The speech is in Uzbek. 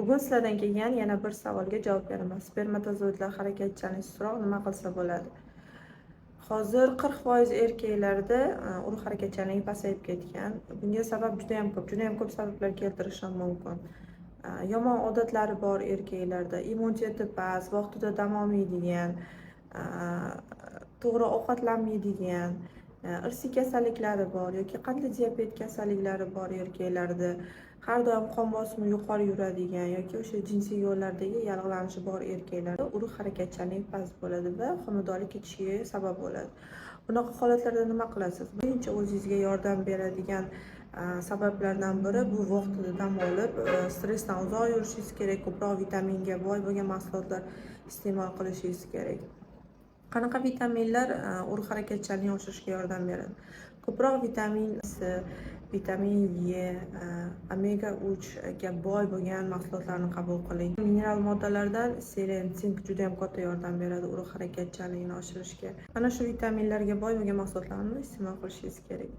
Bugun sizlardan kelgan yana bir savolga javob beraman. Spermatozoidlar harakatchanlik sustroq nima qilsa bo'ladi? Hozir 40% erkaklarda urug' harakatchanligi pasayib ketgan. Bunga sabab juda ham ko'p sabablar keltirishim mumkin. Yomon odatlari bor erkaklarda, immuniteti past, vaqtida dam olmaydigan, to'g'ri ovqatlanmaydigan, irsiy kasalliklari bor yoki qandli diabet kasalliklari bor erkaklarda, har doim qon bosimi yuqori yuradigan yoki o'sha jinsiy yo'llardagi yallig'lanishi bor erkaklarda urug' harakatchanligi past bo'ladi va homiladorlik ketishiga sabab bo'ladi. Bunaqa holatlarda nima qilasiz? Birinchi o'zingizga yordam beradigan sabablardan biri bu vaqtida dam olib, stressdan uzoq yurishingiz kerak, ko'proq vitaminga boy bo'lgan mahsulotlar iste'mol qilishingiz kerak. Qanaqa vitaminlar urug' harakatchanligini oshirishga yordam beradi? Ko'proq vitamin C, vitamin E, omega 3 ga boy bo'lgan mahsulotlarni qabul qiling. Mineral moddalardan selen, sink juda ham katta yordam beradi urug' harakatchanligini oshirishga. Mana shu vitaminlarga boy bo'lgan mahsulotlarni iste'mol qilishingiz kerak.